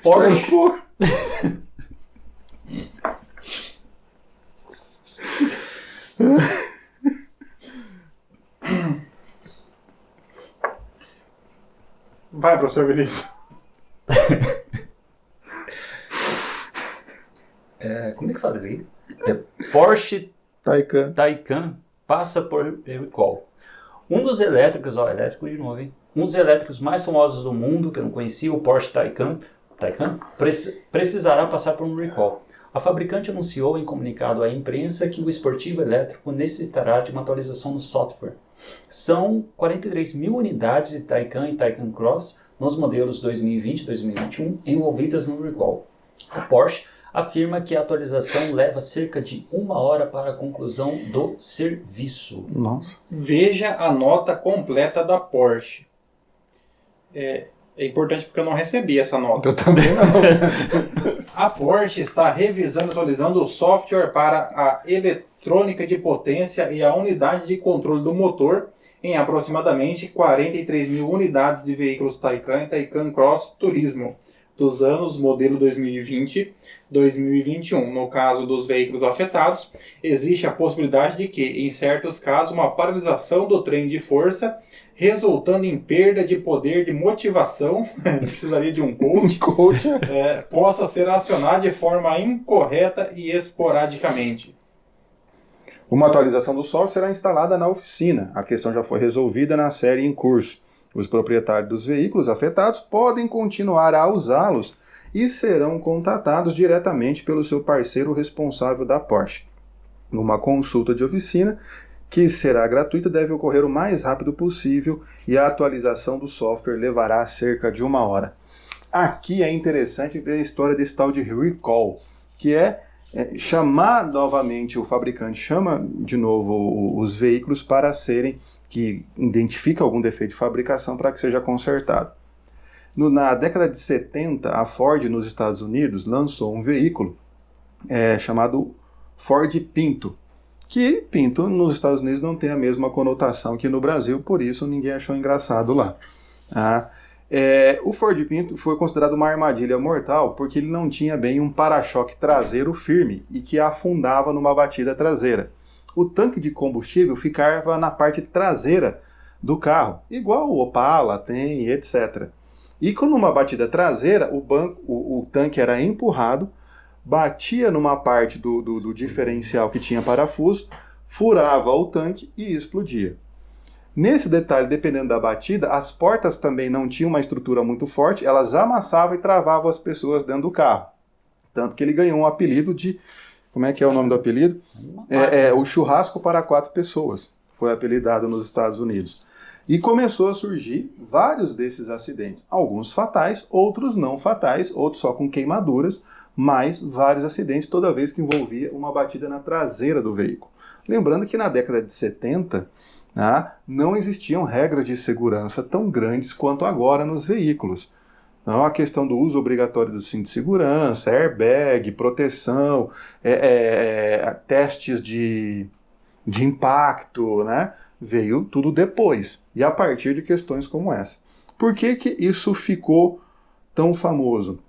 Porsche. Vai, professor Vinícius. Como é que fala isso aqui? Porsche Taycan passa por recall. Um dos elétricos, elétrico de novo, hein? Um dos elétricos mais famosos do mundo, que eu não conhecia, o Porsche Taycan, precisará passar por um recall. A fabricante anunciou em comunicado à imprensa que o esportivo elétrico necessitará de uma atualização no software. São 43 mil unidades de Taycan e Taycan Cross nos modelos 2020 e 2021 envolvidas no recall. A Porsche afirma que a atualização leva cerca de 1 hora para a conclusão do serviço. Nossa. Veja a nota completa da Porsche. É importante porque eu não recebi essa nota. Eu também não. A Porsche está revisando e atualizando o software para a eletrônica de potência e a unidade de controle do motor em aproximadamente 43 mil unidades de veículos Taycan e Taycan Cross Turismo dos anos modelo 2020 2021. No caso dos veículos afetados, existe a possibilidade de que, em certos casos, uma paralisação do trem de força, resultando em perda de poder de motivação, precisaria de um coach, possa ser acionado de forma incorreta e esporadicamente. Uma atualização do software será instalada na oficina. A questão já foi resolvida na série em curso. Os proprietários dos veículos afetados podem continuar a usá-los e serão contatados diretamente pelo seu parceiro responsável da Porsche. Uma consulta de oficina, que será gratuita, deve ocorrer o mais rápido possível e a atualização do software levará cerca de 1 hora. Aqui é interessante ver a história desse tal de recall, que é chamar novamente, o fabricante chama de novo os veículos para serem, que identifica algum defeito de fabricação para que seja consertado. Na década de 70, a Ford nos Estados Unidos lançou um veículo chamado Ford Pinto, que Pinto nos Estados Unidos não tem a mesma conotação que no Brasil, por isso ninguém achou engraçado lá. O Ford Pinto foi considerado uma armadilha mortal porque ele não tinha bem um para-choque traseiro firme e que afundava numa batida traseira. O tanque de combustível ficava na parte traseira do carro, igual o Opala tem, etc. E com uma batida traseira, o tanque era empurrado, batia numa parte do diferencial que tinha parafuso, furava o tanque e explodia. Nesse detalhe, dependendo da batida, as portas também não tinham uma estrutura muito forte, elas amassavam e travavam as pessoas dentro do carro. Tanto que ele ganhou um apelido de, Como é que é o nome do apelido? O churrasco para 4 pessoas. Foi apelidado nos Estados Unidos. E começou a surgir vários desses acidentes. Alguns fatais, outros não fatais, outros só com queimaduras, mas vários acidentes toda vez que envolvia uma batida na traseira do veículo. Lembrando que na década de 70, não existiam regras de segurança tão grandes quanto agora nos veículos. Então, a questão do uso obrigatório do cinto de segurança, airbag, proteção, testes de impacto, né? Veio tudo depois, e a partir de questões como essa. Por que que isso ficou tão famoso?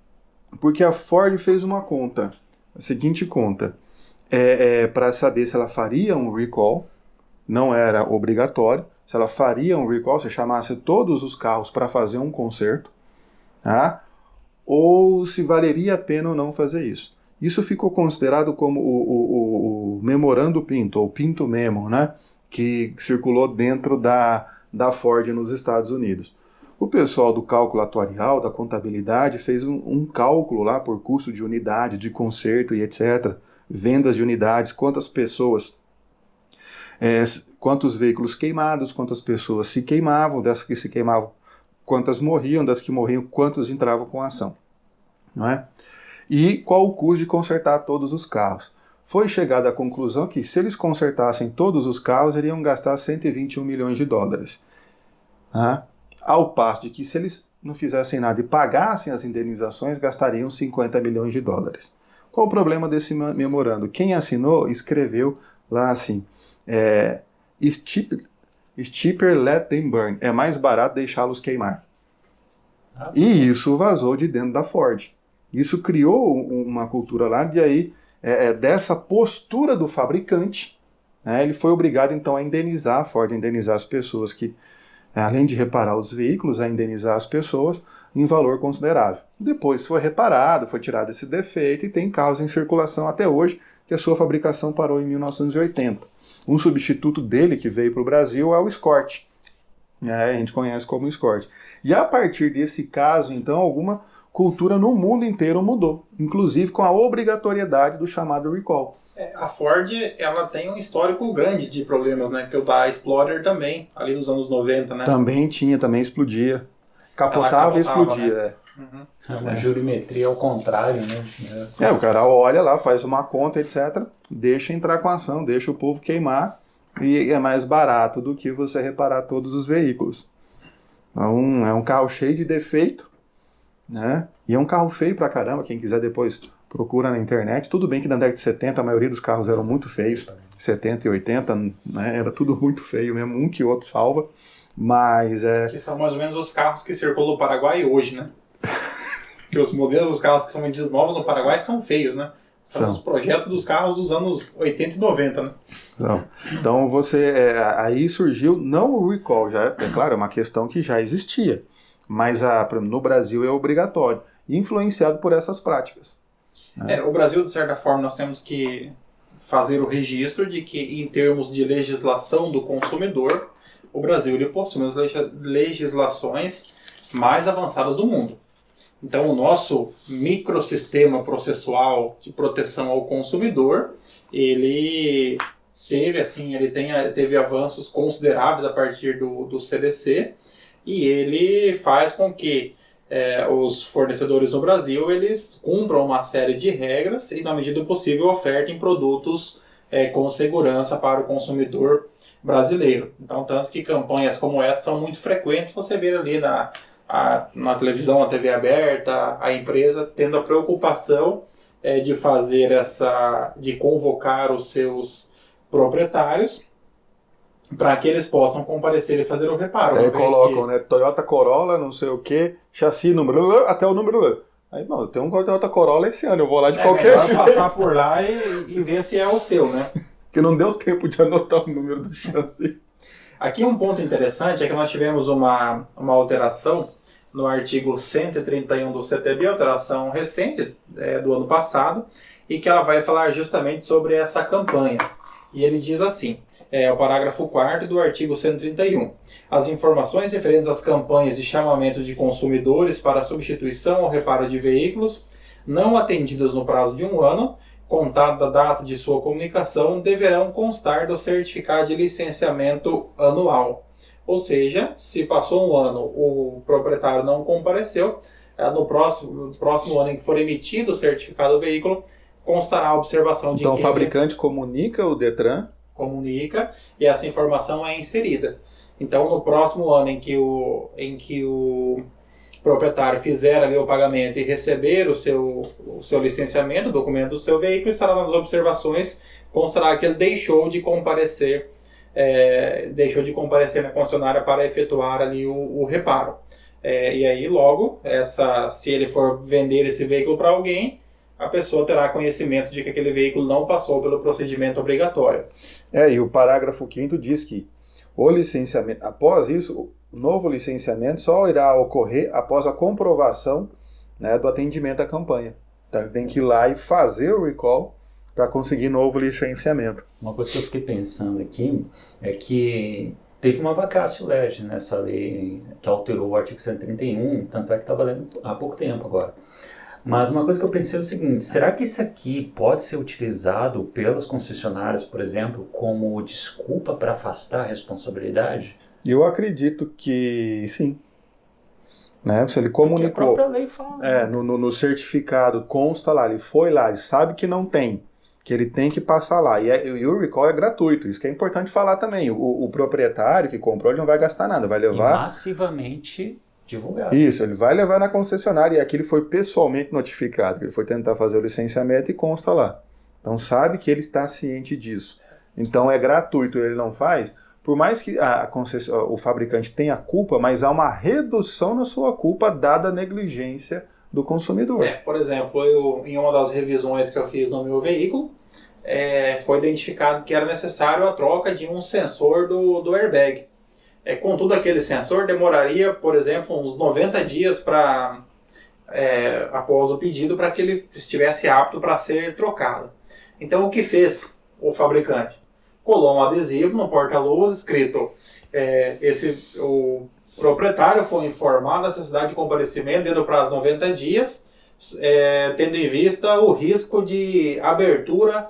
Porque a Ford fez uma conta, a seguinte conta, para saber se ela faria um recall, não era obrigatório, se ela faria um recall, se chamasse todos os carros para fazer um conserto, ou se valeria a pena ou não fazer isso. Isso ficou considerado como o memorando Pinto, ou Pinto Memo, né? Que circulou dentro da Ford nos Estados Unidos. O pessoal do cálculo atuarial, da contabilidade, fez um cálculo lá por custo de unidade, de conserto e etc. Vendas de unidades, quantas pessoas, quantos veículos queimados, quantas pessoas se queimavam, das que se queimavam, quantas morriam, das que morriam, quantos entravam com a ação. Não é? E qual o custo de consertar todos os carros. Foi chegada à conclusão que se eles consertassem todos os carros, iriam gastar 121 milhões de dólares. Ao passo de que se eles não fizessem nada e pagassem as indenizações, gastariam 50 milhões de dólares. Qual o problema desse memorando? Quem assinou escreveu lá assim, it's cheaper let them burn. É mais barato deixá-los queimar. E isso vazou de dentro da Ford. Isso criou uma cultura lá de aí, dessa postura do fabricante, né, ele foi obrigado então a indenizar a Ford, a indenizar as pessoas que, além de reparar os veículos, a indenizar as pessoas em valor considerável. Depois foi reparado, foi tirado esse defeito e tem carros em circulação até hoje, que a sua fabricação parou em 1980. Um substituto dele que veio para o Brasil é o Escort. A gente conhece como Escort. E a partir desse caso, então, alguma cultura no mundo inteiro mudou, inclusive com a obrigatoriedade do chamado recall. A Ford, ela tem um histórico grande de problemas, né? Que o da Explorer também, ali nos anos 90, né? Também explodia. Capotava e explodia. Né? Uma jurimetria ao contrário, né? O cara olha lá, faz uma conta, etc., deixa entrar com a ação, deixa o povo queimar, e é mais barato do que você reparar todos os veículos. Então, é um carro cheio de defeito, né? E é um carro feio pra caramba, quem quiser depois procura na internet. Tudo bem que na década de 70 a maioria dos carros eram muito feios, 70 e 80, né? Era tudo muito feio mesmo, um que outro salva, mas que são mais ou menos os carros que circulam no Paraguai hoje, né? Porque os modelos dos carros que são vendidos novos no Paraguai são feios, né? São os projetos dos carros dos anos 80 e 90, né? Então aí surgiu, não o recall, já é claro, é uma questão que já existia, mas no Brasil é obrigatório, influenciado por essas práticas. O Brasil, de certa forma, nós temos que fazer o registro de que, em termos de legislação do consumidor, o Brasil ele possui as legislações mais avançadas do mundo. Então, o nosso microsistema processual de proteção ao consumidor, ele teve avanços consideráveis a partir do CDC, e ele faz com que os fornecedores no Brasil eles cumpram uma série de regras e, na medida do possível, ofertem produtos com segurança para o consumidor brasileiro. Então, tanto que campanhas como essa são muito frequentes, você vê ali na televisão, na TV aberta, a empresa tendo a preocupação de fazer de convocar os seus proprietários para que eles possam comparecer e fazer o reparo. Colocam, né? Toyota Corolla, não sei o que, chassi número, até o número. Aí, eu tenho um Toyota Corolla esse ano, eu vou lá de qualquer jeito. Passar por lá e ver se é o seu, né? Que não deu tempo de anotar o número do chassi. Aqui um ponto interessante é que nós tivemos uma alteração no artigo 131 do CTB, alteração recente do ano passado, e que ela vai falar justamente sobre essa campanha. E ele diz assim, o parágrafo 4º do artigo 131. As informações referentes às campanhas de chamamento de consumidores para substituição ou reparo de veículos não atendidas no prazo de 1 ano contado da data de sua comunicação, deverão constar do certificado de licenciamento anual. Ou seja, se passou um ano, o proprietário não compareceu, no próximo ano em que for emitido o certificado do veículo, constará a observação de Então o que fabricante comunica o Detran. comunica e essa informação é inserida. Então, no próximo ano em que o proprietário fizer ali o pagamento e receber o seu licenciamento, o documento do seu veículo, estará nas observações, constará que ele deixou de comparecer na concessionária para efetuar ali o reparo. E aí, logo, se ele for vender esse veículo para alguém, a pessoa terá conhecimento de que aquele veículo não passou pelo procedimento obrigatório. E o parágrafo 5º diz que o licenciamento, após isso, o novo licenciamento só irá ocorrer após a comprovação, né, do atendimento à campanha. Então ele tem que ir lá e fazer o recall para conseguir novo licenciamento. Uma coisa que eu fiquei pensando aqui é que teve uma vacatio legis nessa lei que alterou o artigo 131, tanto é que está valendo há pouco tempo agora. Mas uma coisa que eu pensei é o seguinte, será que isso aqui pode ser utilizado pelas concessionárias, por exemplo, como desculpa para afastar a responsabilidade? Eu acredito que sim. Né? Se ele comunicou, porque a própria lei fala. No certificado consta lá, ele foi lá, ele sabe que não tem, que ele tem que passar lá. E o recall é gratuito, isso que é importante falar também. O proprietário que comprou, ele não vai gastar nada, vai levar... E massivamente divulgado. Isso, ele vai levar na concessionária e aqui ele foi pessoalmente notificado, que ele foi tentar fazer o licenciamento e consta lá. Então sabe que ele está ciente disso. Então é gratuito, ele não faz, por mais que o fabricante tenha culpa, mas há uma redução na sua culpa dada a negligência do consumidor. Por exemplo, em uma das revisões que eu fiz no meu veículo, foi identificado que era necessário a troca de um sensor do airbag. Contudo, aquele sensor demoraria, por exemplo, uns 90 dias após o pedido para que ele estivesse apto para ser trocado. Então, o que fez o fabricante? Colou um adesivo no porta-luvas escrito: o proprietário foi informado da necessidade de comparecimento dentro do prazo de 90 dias, tendo em vista o risco de abertura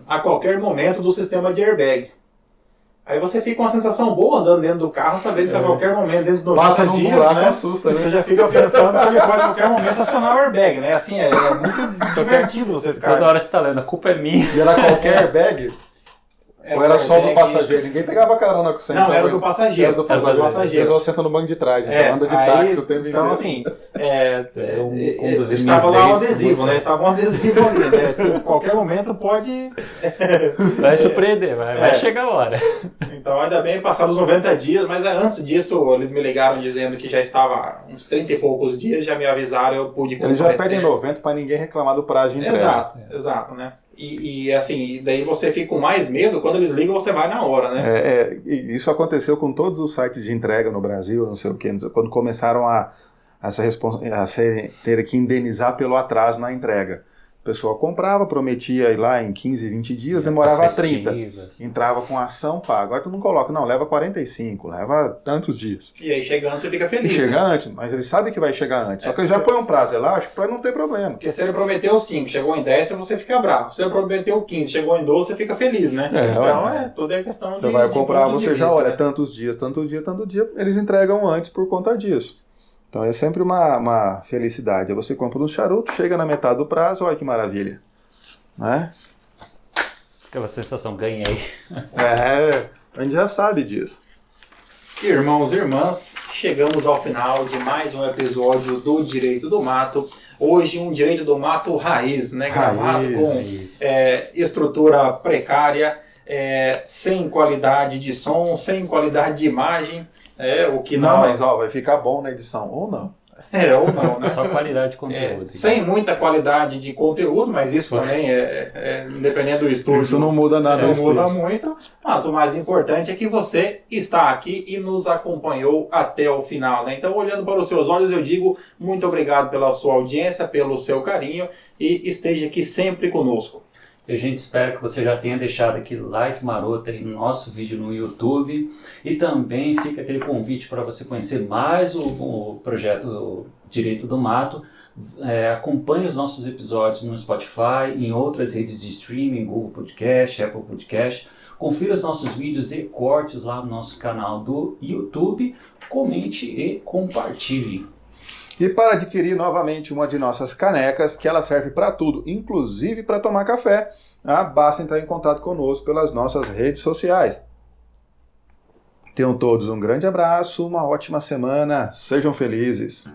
a qualquer momento do sistema de airbag. Aí você fica com uma sensação boa andando dentro do carro, sabendo que a qualquer momento, dentro de 90 dias, buraco, né, assusta, né? Você já fica pensando que ele pode a qualquer momento acionar o airbag, né? Assim, é muito divertido você ficar... Toda hora você está lendo, a culpa é minha. E era qualquer airbag? Ou era só do passageiro? Ninguém pegava carona com o Não, era do passageiro. Era do passageiro. A pessoa senta no banco de trás, então anda de táxi o tempo inteiro. Então, assim, conduzir estava lá um minhas adesivo, né? Estava um adesivo ali, né? Se a qualquer momento pode... Vai surpreender, vai chegar a hora. Então, ainda bem, passaram os 90 dias, mas antes disso, eles me ligaram dizendo que já estava uns 30 e poucos dias, já me avisaram, eu pude comparecer. Eles já pedem 90 para ninguém reclamar do prazo de entrega. Exato, né? E assim, daí você fica com mais medo, quando eles ligam você vai na hora, né? Isso aconteceu com todos os sites de entrega no Brasil, não sei o quê, quando começaram a ter que indenizar pelo atraso na entrega. A pessoa comprava, prometia ir lá em 15, 20 dias, demorava 30. Entrava com ação, paga. Agora tu não coloca, não, leva 45, leva tantos dias. E aí chegando você fica feliz. Chega antes, mas ele sabe que vai chegar antes. Só que ele já põe um prazo elástico para não ter problema. Porque se ele prometeu 5, chegou em 10, você fica bravo. Se ele prometeu 15, chegou em 12, você fica feliz, né? Então tudo é questão de... Você vai comprar, você já olha, né? tantos dias, eles entregam antes por conta disso. Então é sempre uma felicidade. Você compra um charuto, chega na metade do prazo, olha que maravilha. Né? Aquela sensação, ganhei. A gente já sabe disso. Irmãos e irmãs, chegamos ao final de mais um episódio do Direito do Mato. Hoje um Direito do Mato raiz, né? Gravado com estrutura precária, sem qualidade de som, sem qualidade de imagem. O que não... mas vai ficar bom na edição, ou não. Ou não, né? Só qualidade de conteúdo. Sem muita qualidade de conteúdo, mas isso também dependendo do estúdio. Isso não muda nada. Não muda muito, mas o mais importante é que você está aqui e nos acompanhou até o final, né? Então, olhando para os seus olhos, eu digo muito obrigado pela sua audiência, pelo seu carinho e esteja aqui sempre conosco. A gente espera que você já tenha deixado aquele like maroto aí no nosso vídeo no YouTube e também fica aquele convite para você conhecer mais o projeto Direito do Mato Acompanhe os nossos episódios no Spotify, em outras redes de streaming, Google Podcast, Apple Podcast. Confira os nossos vídeos e cortes lá no nosso canal do YouTube. Comente e compartilhe. E para adquirir novamente uma de nossas canecas, que ela serve para tudo, inclusive para tomar café, basta entrar em contato conosco pelas nossas redes sociais. Tenham todos um grande abraço, uma ótima semana, sejam felizes.